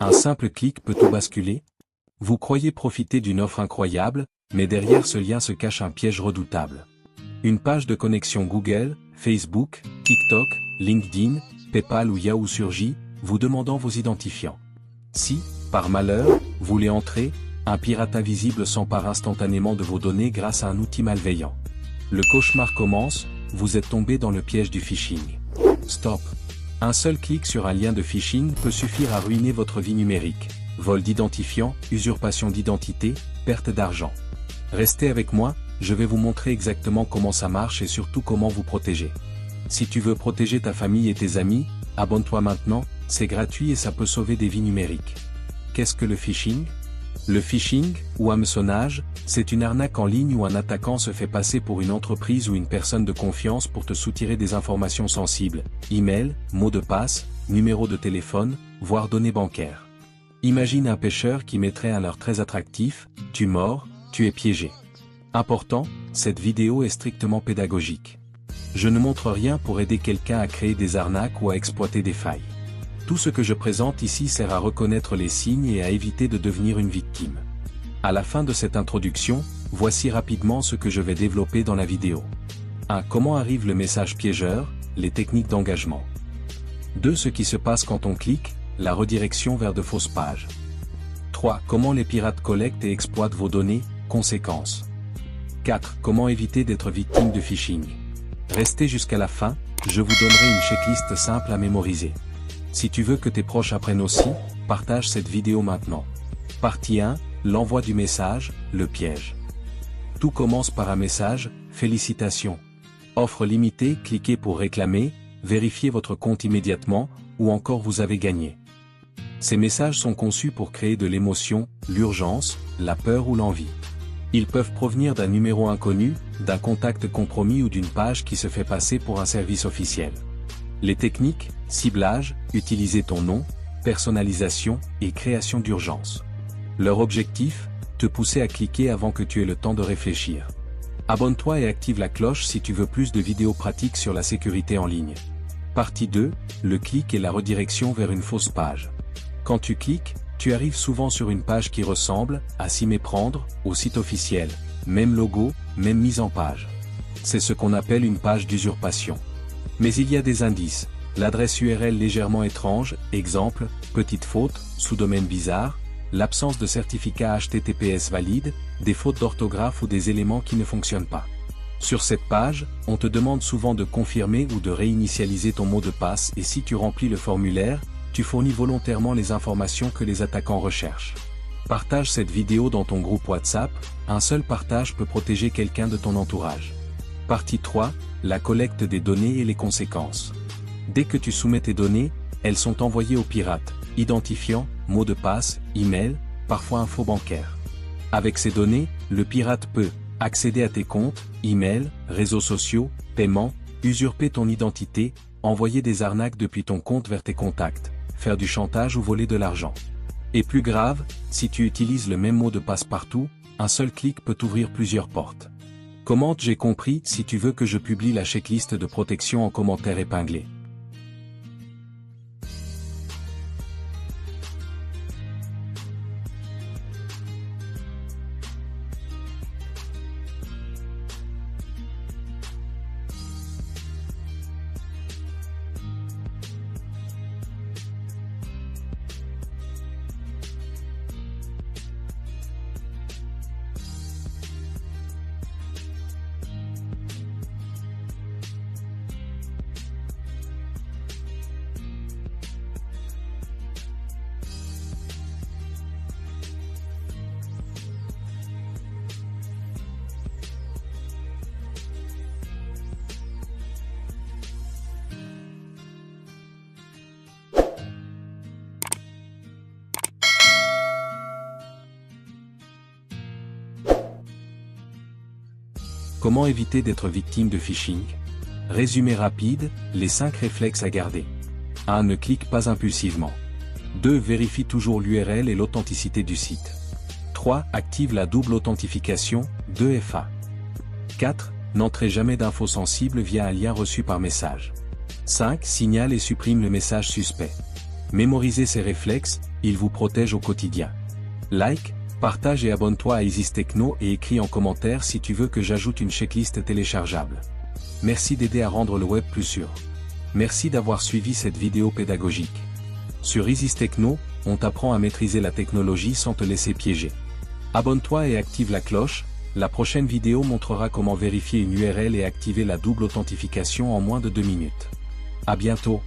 Un simple clic peut tout basculer? Vous croyez profiter d'une offre incroyable, mais derrière ce lien se cache un piège redoutable. Une page de connexion Google, Facebook, TikTok, LinkedIn, PayPal ou Yahoo surgit, vous demandant vos identifiants. Si, par malheur, vous les entrez, un pirate invisible s'empare instantanément de vos données grâce à un outil malveillant. Le cauchemar commence, vous êtes tombé dans le piège du phishing. Stop! Un seul clic sur un lien de phishing peut suffire à ruiner votre vie numérique. Vol d'identifiant, usurpation d'identité, perte d'argent. Restez avec moi, je vais vous montrer exactement comment ça marche et surtout comment vous protéger. Si tu veux protéger ta famille et tes amis, abonne-toi maintenant, c'est gratuit et ça peut sauver des vies numériques. Qu'est-ce que le phishing? Le phishing, ou hameçonnage, c'est une arnaque en ligne où un attaquant se fait passer pour une entreprise ou une personne de confiance pour te soutirer des informations sensibles, email, mots de passe, numéro de téléphone, voire données bancaires. Imagine un pêcheur qui mettrait un leurre très attractif, tu mords, tu es piégé. Important, cette vidéo est strictement pédagogique. Je ne montre rien pour aider quelqu'un à créer des arnaques ou à exploiter des failles. Tout ce que je présente ici sert à reconnaître les signes et à éviter de devenir une victime. À la fin de cette introduction, voici rapidement ce que je vais développer dans la vidéo. 1. Comment arrive le message piégeur, les techniques d'engagement. 2. Ce qui se passe quand on clique, la redirection vers de fausses pages. 3. Comment les pirates collectent et exploitent vos données, conséquences. 4. Comment éviter d'être victime de phishing. Restez jusqu'à la fin, je vous donnerai une checklist simple à mémoriser. Si tu veux que tes proches apprennent aussi, partage cette vidéo maintenant. Partie 1, l'envoi du message, le piège. Tout commence par un message, félicitations. Offre limitée, cliquez pour réclamer, vérifiez votre compte immédiatement, ou encore vous avez gagné. Ces messages sont conçus pour créer de l'émotion, l'urgence, la peur ou l'envie. Ils peuvent provenir d'un numéro inconnu, d'un contact compromis ou d'une page qui se fait passer pour un service officiel. Les techniques, ciblage, utiliser ton nom, personnalisation et création d'urgence. Leur objectif, te pousser à cliquer avant que tu aies le temps de réfléchir. Abonne-toi et active la cloche si tu veux plus de vidéos pratiques sur la sécurité en ligne. Partie 2, le clic et la redirection vers une fausse page. Quand tu cliques, tu arrives souvent sur une page qui ressemble, à s'y méprendre, au site officiel. Même logo, même mise en page. C'est ce qu'on appelle une page d'usurpation. Mais il y a des indices. L'adresse URL légèrement étrange, exemple, petite faute, sous-domaine bizarre, l'absence de certificat HTTPS valide, des fautes d'orthographe ou des éléments qui ne fonctionnent pas. Sur cette page, on te demande souvent de confirmer ou de réinitialiser ton mot de passe et si tu remplis le formulaire, tu fournis volontairement les informations que les attaquants recherchent. Partage cette vidéo dans ton groupe WhatsApp, un seul partage peut protéger quelqu'un de ton entourage. Partie 3, la collecte des données et les conséquences. Dès que tu soumets tes données, elles sont envoyées aux pirates, identifiant, mot de passe, email, parfois info bancaire. Avec ces données, le pirate peut accéder à tes comptes, email, réseaux sociaux, paiements, usurper ton identité, envoyer des arnaques depuis ton compte vers tes contacts, faire du chantage ou voler de l'argent. Et plus grave, si tu utilises le même mot de passe partout, un seul clic peut ouvrir plusieurs portes. Commente j'ai compris si tu veux que je publie la checklist de protection en commentaire épinglé. Comment éviter d'être victime de phishing? Résumé rapide, les 5 réflexes à garder. 1. Ne clique pas impulsivement. 2. Vérifie toujours l'URL et l'authenticité du site. 3. Active la double authentification, 2FA. 4. N'entrez jamais d'infos sensibles via un lien reçu par message. 5. Signale et supprime le message suspect. Mémorisez ces réflexes, il vous protège au quotidien. Like, partage et abonne-toi à Isis Techno et écris en commentaire si tu veux que j'ajoute une checklist téléchargeable. Merci d'aider à rendre le web plus sûr. Merci d'avoir suivi cette vidéo pédagogique. Sur Isis Techno, on t'apprend à maîtriser la technologie sans te laisser piéger. Abonne-toi et active la cloche, la prochaine vidéo montrera comment vérifier une URL et activer la double authentification en moins de 2 minutes. À bientôt.